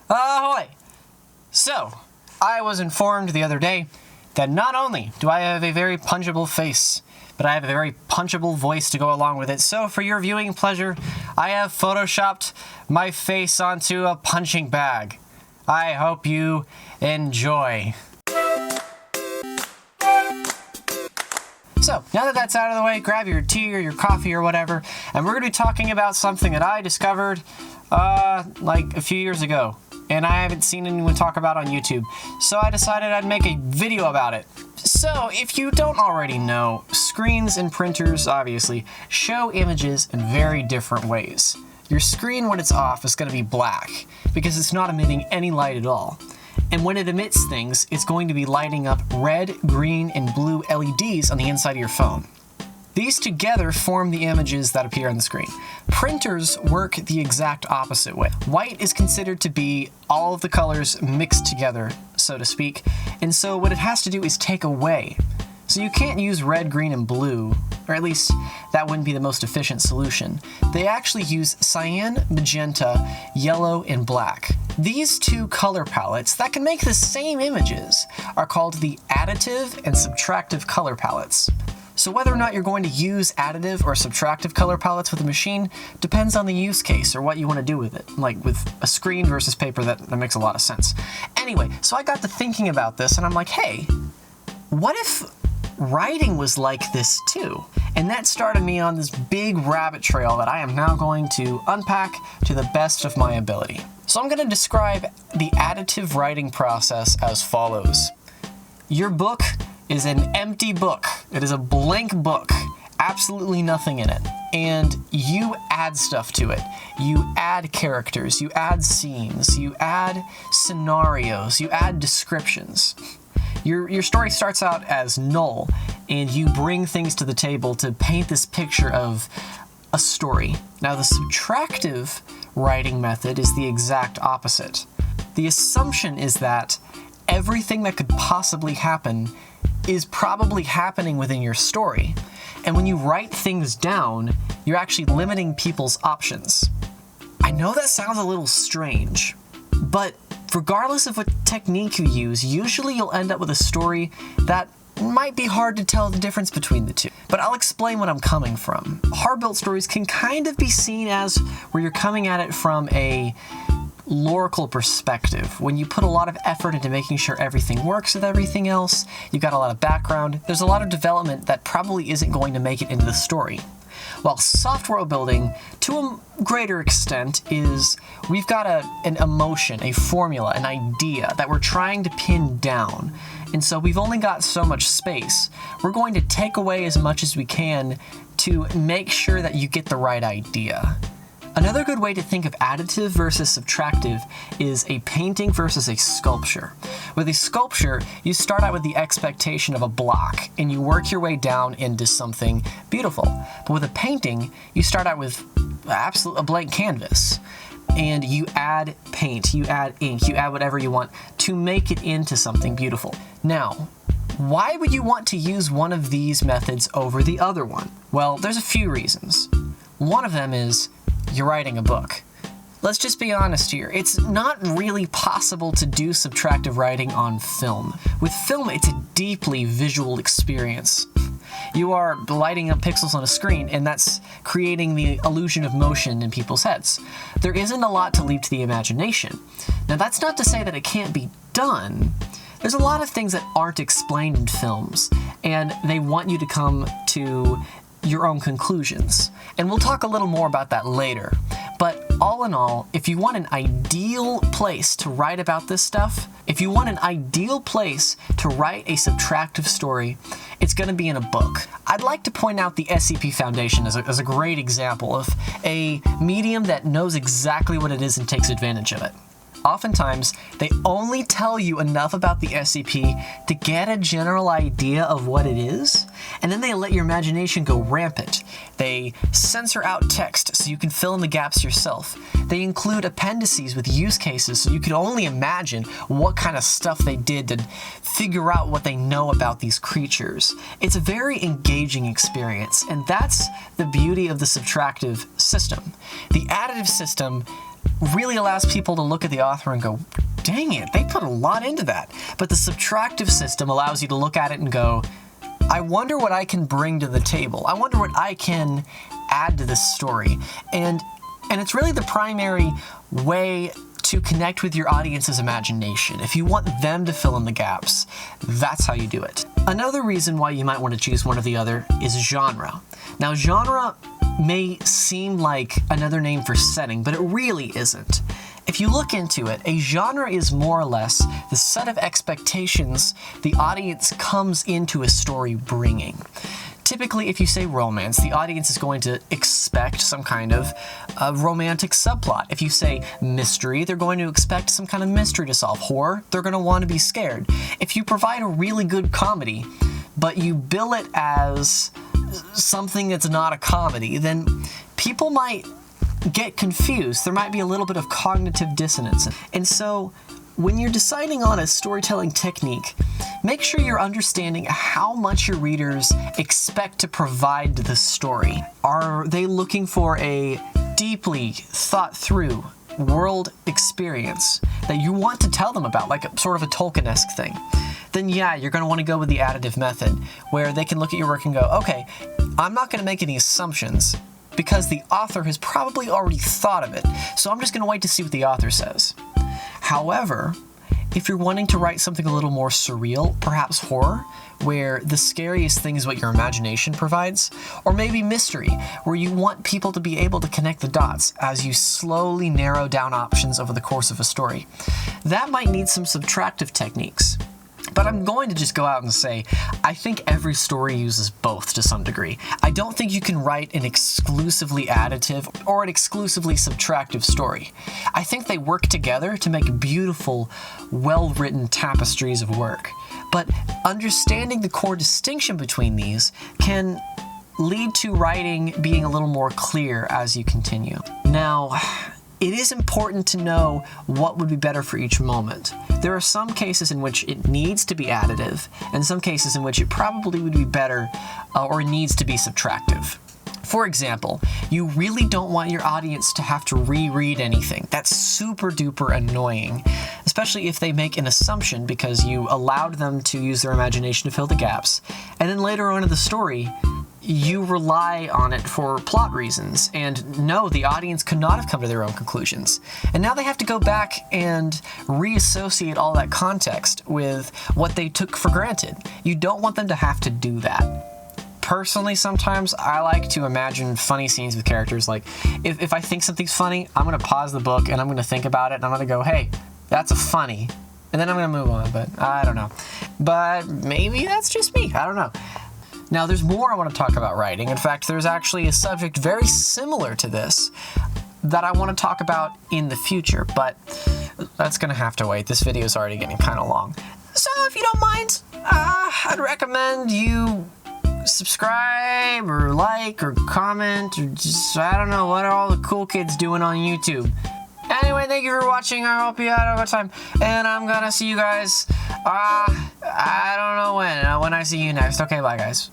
Ahoy! So, I was informed the other day that not only do I have a very punchable face, but I have a very punchable voice to go along with it. So for your viewing pleasure, I have photoshopped my face onto a punching bag. I hope you enjoy. So, now that that's out of the way, grab your tea or your coffee or whatever, and we're going to be talking about something that I discovered, like a few years ago, and I haven't seen anyone talk about on YouTube, so I decided I'd make a video about it. So, if you don't already know, screens and printers, obviously, show images in very different ways. Your screen, when it's off, is going to be black, because it's not emitting any light at all. And when it emits things, it's going to be lighting up red, green, and blue LEDs on the inside of your phone. These together form the images that appear on the screen. Printers work the exact opposite way. White is considered to be all of the colors mixed together, so to speak, and so what it has to do is take away. So you can't use red, green, and blue, or at least that wouldn't be the most efficient solution. They actually use cyan, magenta, yellow, and black. These two color palettes that can make the same images are called the additive and subtractive color palettes. So whether or not you're going to use additive or subtractive color palettes with a machine depends on the use case or what you want to do with it. Like with a screen versus paper, that makes a lot of sense. Anyway, so I got to thinking about this and I'm like, hey, what if writing was like this too? And that started me on this big rabbit trail that I am now going to unpack to the best of my ability. So I'm going to describe the additive writing process as follows. Your book is an empty book. It is a blank book, absolutely nothing in it. And you add stuff to it. You add characters, you add scenes, you add scenarios, you add descriptions. Your story starts out as null, and you bring things to the table to paint this picture of a story. Now, the subtractive writing method is the exact opposite. The assumption is that everything that could possibly happen is probably happening within your story. And when you write things down, you're actually limiting people's options. I know that sounds a little strange, but regardless of what technique you use, usually you'll end up with a story that might be hard to tell the difference between the two. But I'll explain what I'm coming from. Hard-built stories can kind of be seen as where you're coming at it from a lorical perspective. When you put a lot of effort into making sure everything works with everything else, you've got a lot of background, there's a lot of development that probably isn't going to make it into the story. While soft world building, to a greater extent, is we've got an emotion, a formula, an idea that we're trying to pin down. And so we've only got so much space. We're going to take away as much as we can to make sure that you get the right idea. Another good way to think of additive versus subtractive is a painting versus a sculpture. With a sculpture, you start out with the expectation of a block, and you work your way down into something beautiful. But with a painting, you start out with a blank canvas, and you add paint, you add ink, you add whatever you want to make it into something beautiful. Now, why would you want to use one of these methods over the other one? Well, there's a few reasons. One of them is you're writing a book. Let's just be honest here. It's not really possible to do subtractive writing on film. With film, it's a deeply visual experience. You are lighting up pixels on a screen, and that's creating the illusion of motion in people's heads. There isn't a lot to leave to the imagination. Now, that's not to say that it can't be done. There's a lot of things that aren't explained in films, and they want you to come to your own conclusions. And we'll talk a little more about that later. But all in all, if you want an ideal place to write about this stuff, if you want an ideal place to write a subtractive story, it's going to be in a book. I'd like to point out the SCP Foundation as a great example of a medium that knows exactly what it is and takes advantage of it. Oftentimes, they only tell you enough about the SCP to get a general idea of what it is, and then they let your imagination go rampant. They censor out text so you can fill in the gaps yourself. They include appendices with use cases so you can only imagine what kind of stuff they did to figure out what they know about these creatures. It's a very engaging experience, and that's the beauty of the subtractive system. The additive system really allows people to look at the author and go, dang it, they put a lot into that. But the subtractive system allows you to look at it and go, I wonder what I can bring to the table. I wonder what I can add to this story. And it's really the primary way to connect with your audience's imagination. If you want them to fill in the gaps, that's how you do it. Another reason why you might want to choose one or the other is genre. Now, genre may seem like another name for setting, but it really isn't. If you look into it, a genre is more or less the set of expectations the audience comes into a story bringing. Typically, if you say romance, the audience is going to expect some kind of romantic subplot. If you say mystery, they're going to expect some kind of mystery to solve. Horror, they're going to want to be scared. If you provide a really good comedy, but you bill it as something that's not a comedy, then people might get confused. There might be a little bit of cognitive dissonance. And so when you're deciding on a storytelling technique, make sure you're understanding how much your readers expect to provide to the story. Are they looking for a deeply thought through world experience that you want to tell them about, like a sort of a Tolkien-esque thing? Then yeah, you're going to want to go with the additive method, where they can look at your work and go, okay, I'm not going to make any assumptions because the author has probably already thought of it, so I'm just going to wait to see what the author says. However, if you're wanting to write something a little more surreal, perhaps horror, where the scariest thing is what your imagination provides, or maybe mystery, where you want people to be able to connect the dots as you slowly narrow down options over the course of a story, that might need some subtractive techniques. But I'm going to just go out and say, I think every story uses both to some degree. I don't think you can write an exclusively additive or an exclusively subtractive story. I think they work together to make beautiful, well-written tapestries of work. But understanding the core distinction between these can lead to writing being a little more clear as you continue. Now, it is important to know what would be better for each moment. There are some cases in which it needs to be additive, and some cases in which it probably would be better or needs to be subtractive. For example, you really don't want your audience to have to reread anything. That's super duper annoying, especially if they make an assumption because you allowed them to use their imagination to fill the gaps, and then later on in the story, you rely on it for plot reasons, and no, the audience could not have come to their own conclusions. And now they have to go back and reassociate all that context with what they took for granted. You don't want them to have to do that. Personally, sometimes I like to imagine funny scenes with characters. Like, if I think something's funny, I'm going to pause the book and I'm going to think about it and I'm going to go, hey, that's a funny. And then I'm going to move on, but I don't know. But maybe that's just me. I don't know. Now, there's more I want to talk about writing. In fact, there's actually a subject very similar to this that I want to talk about in the future, but that's going to have to wait. This video is already getting kind of long. So if you don't mind, I'd recommend you subscribe or like or comment or just, I don't know, what are all the cool kids doing on YouTube? Anyway, thank you for watching. I hope you had a good time. And I'm gonna see you guys, I don't know when I see you next. Okay, bye guys.